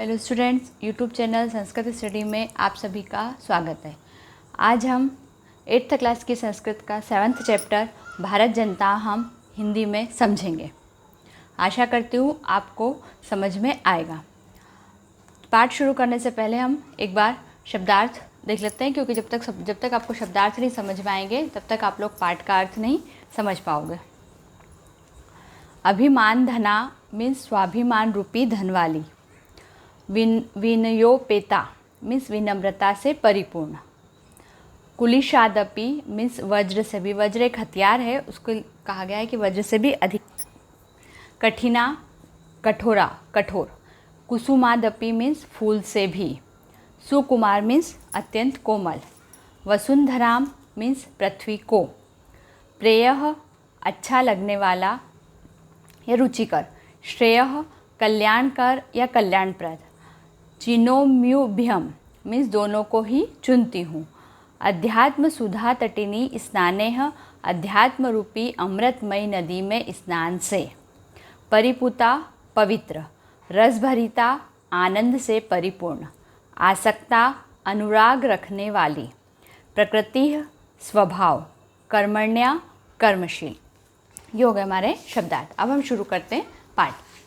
Hello students, YouTube channel Sanskrit study में आप सभी का स्वागत है। आज हम 8th क्लास की संस्कृत का 7th चैप्टर भारत जनता हम हिंदी में समझेंगे। आशा करती हूँ आपको समझ में आएगा। पाठ शुरू करने से पहले हम एक बार शब्दार्थ देख लेते हैं, क्योंकि जब तक आपको शब्दार्थ नहीं समझ में आएंगे तब तक आप लोग पाठ का अर्थ नहीं समझ पाओगे। अभिमान धना मीन्स स्वाभिमान रूपी धन वाली। विनयोपेता मीन्स विनम्रता से परिपूर्ण। कुलिशादपि मीन्स वज्र से भी, वज्र एक हथियार है, उसको कहा गया है कि वज्र से भी अधिक। कठिना कठोर। कुसुमादपि मीन्स फूल से भी। सुकुमार मीन्स अत्यंत कोमल। वसुंधराम मीन्स पृथ्वी को। प्रेयः अच्छा लगने वाला या रुचिकर। श्रेयः कल्याणकर या कल्याणप्रद। चिनोम्युभ्यम मीन्स दोनों को ही चुनती हूँ। अध्यात्म सुधा तटिनी स्नानेह अध्यात्म रूपी अमृतमयी नदी में स्नान से। परिपूता पवित्र। रसभरिता आनंद से परिपूर्ण। आसक्ता अनुराग रखने वाली। प्रकृति स्वभाव। कर्मण्या कर्मशील। ये हो गए हमारे शब्दार्थ। अब हम शुरू करते हैं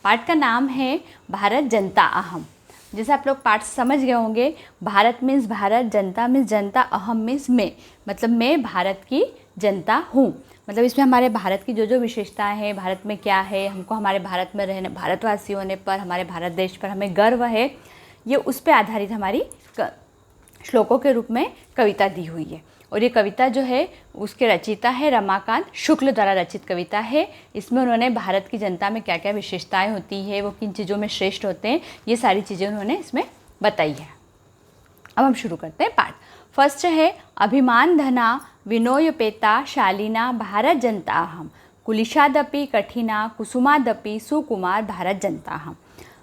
पाठ का नाम है भारत जनता अहम। जैसे आप लोग पाठ समझ गए होंगे, भारत मीन्स भारत, जनता मीन्स जनता, अहम मीन्स मैं, मतलब मैं भारत की जनता हूँ। मतलब इसमें हमारे भारत की जो जो विशेषताएं हैं, भारत में क्या है, हमको हमारे भारत में रहने, भारतवासी होने पर, हमारे भारत देश पर हमें गर्व है, ये उस पर आधारित हमारी श्लोकों के रूप में कविता दी हुई है। और ये कविता जो है उसके रचयिता है रमाकांत शुक्ल द्वारा रचित कविता है। इसमें उन्होंने भारत की जनता में क्या क्या विशेषताएं होती है, वो किन चीज़ों में श्रेष्ठ होते हैं, ये सारी चीज़ें उन्होंने इसमें बताई है। अब हम शुरू करते हैं पाठ। फर्स्ट है अभिमान धना विनोयपेता शालीना भारत जनता हम। कुलिशादपि कठिना कुसुमादपि सुकुमार भारत जनता हम।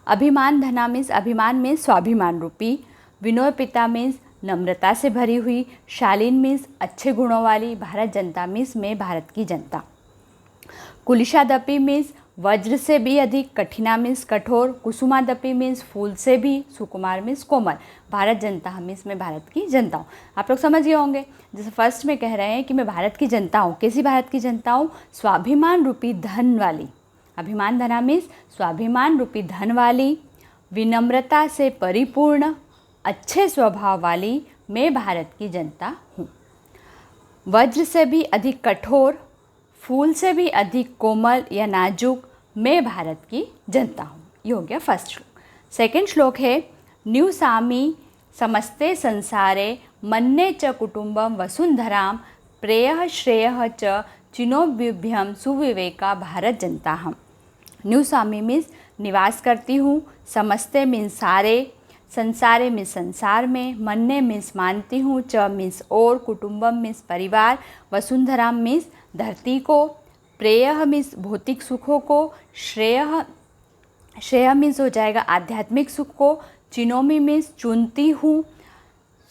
अभिमान धना मीन्स अभिमान में स्वाभिमान रूपी। विनोयपिता मीन्स नम्रता से भरी हुई। शालीन मीन्स अच्छे गुणों वाली। भारत जनता मीन्स मैं भारत की जनता। कुलिशादपि मीन्स वज्र से भी अधिक। कठिना मीन्स कठोर। कुसुमादपि मीन्स फूल से भी। सुकुमार मीन्स कोमल। भारत जनता मीन्स मैं भारत की जनता हूँ। आप लोग समझ गए होंगे। जैसे फर्स्ट में कह रहे हैं कि मैं भारत की जनता हूँ। कैसी भारत की जनता हूँ? स्वाभिमान रूपी धन वाली। अभिमान धना मीन्स स्वाभिमान रूपी धन वाली। विनम्रता से परिपूर्ण, अच्छे स्वभाव वाली मैं भारत की जनता हूँ। वज्र से भी अधिक कठोर, फूल से भी अधिक कोमल या नाजुक मैं भारत की जनता हूँ। ये हो गया फर्स्ट श्लोक। सेकंड श्लोक है न्यूसामी समस्ते संसारे मन्ये च कुटुंबम वसुंधराम प्रेयः श्रेयः च चिनोभ्युभ्यम सुविवेका भारत जनता हम। न्यूसामी मीन्स निवास करती हूँ। समस्ते मीन्स सारे। संसारे मीन्स संसार में। मन्ने मीन्स मानती हूँ। च मीन्स और। कुटुंबम मीन्स परिवार। वसुंधराम मीन्स धरती को। प्रेयः मीन्स भौतिक सुखों को। श्रेय मीन्स हो जाएगा आध्यात्मिक सुख को। चिनोमी मीन्स चुनती हूँ।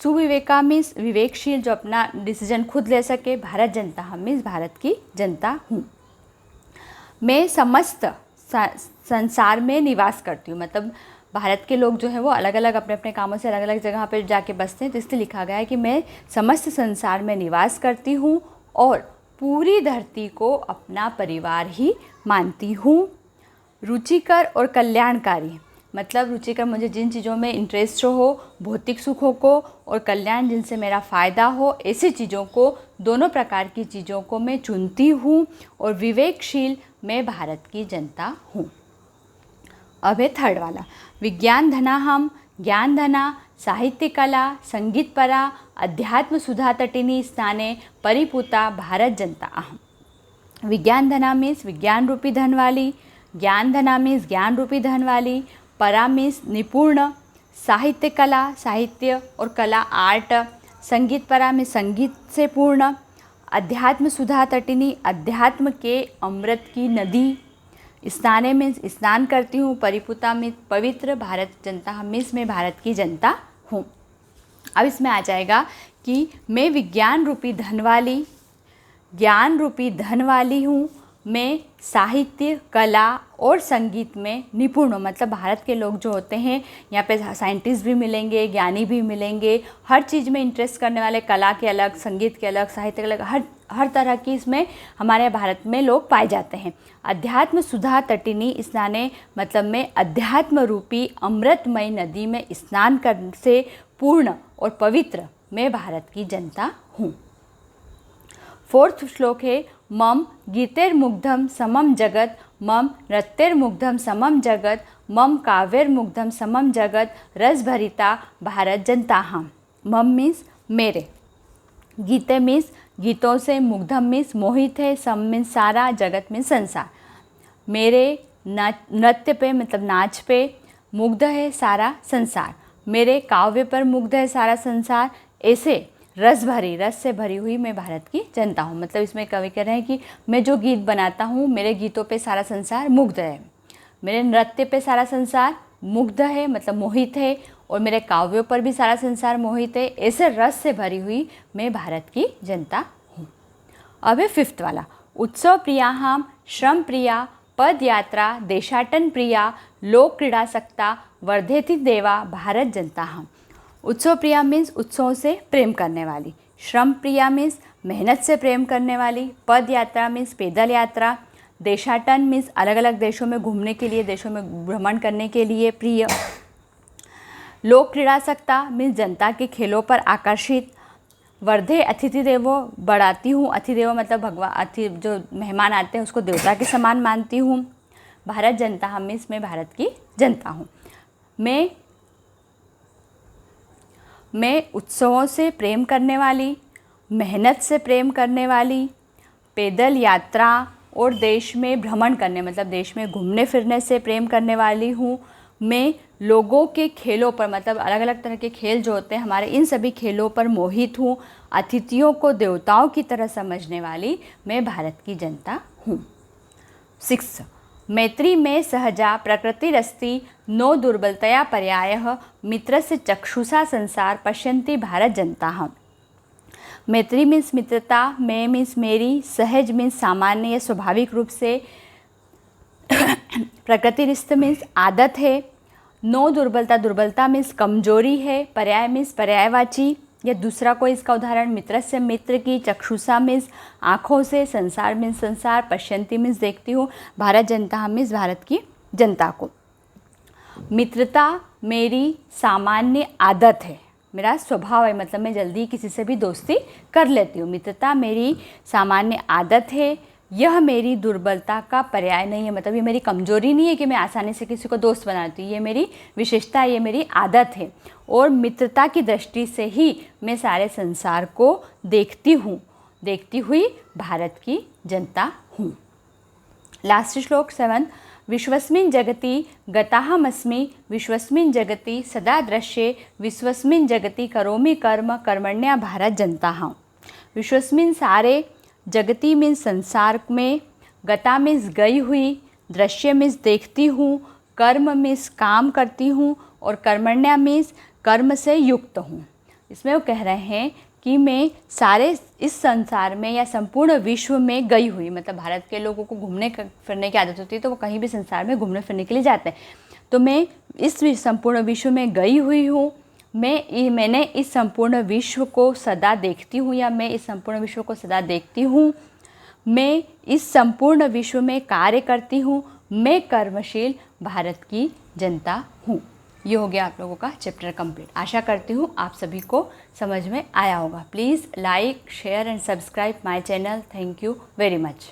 सुविवेका मीन्स विवेकशील, जो अपना डिसीजन खुद ले सके। भारत जनता हम मीन्स भारत की जनता हूँ। मैं समस्त संसार में निवास करती हूँ। मतलब भारत के लोग जो है वो अलग अलग अपने अपने कामों से अलग अलग जगह पर जाके बसते हैं, तो इसलिए लिखा गया है कि मैं समस्त संसार में निवास करती हूँ और पूरी धरती को अपना परिवार ही मानती हूँ। रुचिकर और कल्याणकारी, मतलब रुचिकर मुझे जिन चीज़ों में इंटरेस्ट हो, भौतिक सुखों को, और कल्याण जिनसे मेरा फ़ायदा हो, ऐसी चीज़ों को, दोनों प्रकार की चीज़ों को मैं चुनती हूँ। और विवेकशील मैं भारत की जनता हूँ। अब है थर्ड वाला विज्ञान धना हम। ज्ञान धना साहित्य कला संगीत परा अध्यात्म सुधा तटिनी स्नाने परिपूता भारत जनता अहम। विज्ञान धना मीन्स विज्ञान रूपी धन वाली। ज्ञान धना मीन्स ज्ञान रूपी धन वाली। परा मीन्स निपुण। साहित्य कला साहित्य और कला आर्ट। संगीत परा में संगीत से पूर्ण। अध्यात्म सुधा तटिनी अध्यात्म के अमृत की नदी। स्नाने में स्नान करती हूँ। परिपूता में पवित्र। भारत जनता मीन्स मैं भारत की जनता हूँ। अब इसमें आ जाएगा कि मैं विज्ञान रूपी धन वाली, ज्ञान रूपी धन वाली हूँ। मैं साहित्य, कला और संगीत में निपुण हो। मतलब भारत के लोग जो होते हैं यहाँ पे साइंटिस्ट भी मिलेंगे, ज्ञानी भी मिलेंगे, हर चीज़ में इंटरेस्ट करने वाले, कला के अलग, संगीत के अलग, साहित्य के अलग, हर तरह की इसमें हमारे भारत में लोग पाए जाते हैं। अध्यात्म सुधा तटिनी स्नाने मतलब में अध्यात्म रूपी अमृतमय नदी में स्नान करने से पूर्ण और पवित्र मैं भारत की जनता हूँ। 4th श्लोक है मम गीतेर्मुग्धम समम जगत, मम नृत्यर्मुग्धम समम जगत, मम काव्यर्मुग्धम समम जगत, रसभरिता भारत जनता हम। मम मीन्स मेरे, गीते मीन्स गीतों से, मुग्धम मीन्स मोहित है, सम मीन्स सारा, जगत मीन्स संसार। मेरे नृत्य पे मतलब नाच पे मुग्ध है सारा संसार, मेरे काव्य पर मुग्ध है सारा संसार। ऐसे रस से भरी हुई मैं भारत की जनता हूँ। मतलब इसमें कवि कह रहे हैं कि मैं जो गीत बनाता हूँ, मेरे गीतों पे सारा संसार मुग्ध है, मेरे नृत्य पे सारा संसार मुग्ध है मतलब मोहित है, और मेरे काव्यों पर भी सारा संसार मोहित है। ऐसे रस से भरी हुई मैं भारत की जनता हूँ। अब है 5th वाला, उत्सव प्रियाहाम श्रम प्रिया पद यात्रा देशाटन प्रिया लोक क्रीड़ासक्ता वर्धेति देवा भारत जनता हम। उत्सव प्रिया मीन्स उत्सवों से प्रेम करने वाली, श्रम प्रिया मीन्स मेहनत से प्रेम करने वाली, पद यात्रा मीन्स पैदल यात्रा, देशाटन मीन्स अलग अलग देशों में घूमने के लिए, देशों में भ्रमण करने के लिए प्रिय, लोक क्रीड़ासक्ता मीन्स जनता के खेलों पर आकर्षित, वर्धे अतिथि देवो बढ़ाती हूँ, अतिथि देवो मतलब भगवान, अतिथि जो मेहमान आते हैं उसको देवता के समान मानती हूँ। भारत जनता हम मीन्स मैं भारत की जनता हूँ। मैं उत्सवों से प्रेम करने वाली, मेहनत से प्रेम करने वाली, पैदल यात्रा और देश में भ्रमण करने मतलब देश में घूमने फिरने से प्रेम करने वाली हूँ। मैं लोगों के खेलों पर मतलब अलग अलग तरह के खेल जो होते हैं हमारे, इन सभी खेलों पर मोहित हूँ। अतिथियों को देवताओं की तरह समझने वाली मैं भारत की जनता हूँ। 6 मैत्री में सहजा प्रकृतिरस्ति नो दुर्बलतया पर्यायः मित्रस्य चक्षुषा संसार पश्यन्ति भारत जनता हम। मैत्री मीन्स मित्रता, मैं मीन्स मेरी, सहज मीन्स सामान्य या स्वाभाविक रूप से, प्रकृतिरिस्त मीन्स आदत है, नो दुर्बलता, दुर्बलता मीन्स कमजोरी है, पर्याय मीन्स पर्यायवाची या दूसरा कोई इसका उदाहरण, मित्र से मित्र की, चक्षुषा मीन्स आँखों से, संसार मीन्स संसार, पश्यंती मीन्स देखती हूँ, भारत जनता मीन्स भारत की जनता को। मित्रता मेरी सामान्य आदत है, मेरा स्वभाव है मतलब मैं जल्दी किसी से भी दोस्ती कर लेती हूँ। मित्रता मेरी सामान्य आदत है, यह मेरी दुर्बलता का पर्याय नहीं है मतलब ये मेरी कमजोरी नहीं है कि मैं आसानी से किसी को दोस्त बनाती हूँ, ये मेरी विशेषता है, ये मेरी आदत है। और मित्रता की दृष्टि से ही मैं सारे संसार को देखती हुई भारत की जनता हूँ। लास्ट श्लोक 7 विश्वस्मिन् जगति गताहमस्मि विश्वस्मिन् जगति सदा दृश्ये विश्वस्मिन् जगति करोमि कर्म कर्मण्या भारत जनता हूँ। विश्वस्मिन् सारे, जगति मीन्स संसार में, गता मीन्स गई हुई, दृश्य मीन्स देखती हूँ, कर्म मीन्स काम करती हूँ, और कर्मण्या मीन्स कर्म से युक्त हूँ। इसमें वो कह रहे हैं कि मैं सारे इस संसार में या संपूर्ण विश्व में गई हुई, मतलब भारत के लोगों को घूमने फिरने की आदत होती है तो वो कहीं भी संसार में घूमने फिरने के लिए जाते हैं, तो मैं इस संपूर्ण विश्व में गई हुई हूँ। मैंने इस संपूर्ण विश्व को सदा देखती हूँ या मैं इस संपूर्ण विश्व को सदा देखती हूँ। मैं इस संपूर्ण विश्व में कार्य करती हूँ, मैं कर्मशील भारत की जनता हूँ। ये हो गया आप लोगों का चैप्टर कंप्लीट। आशा करती हूँ आप सभी को समझ में आया होगा। Please like share and subscribe my channel. Thank you very much.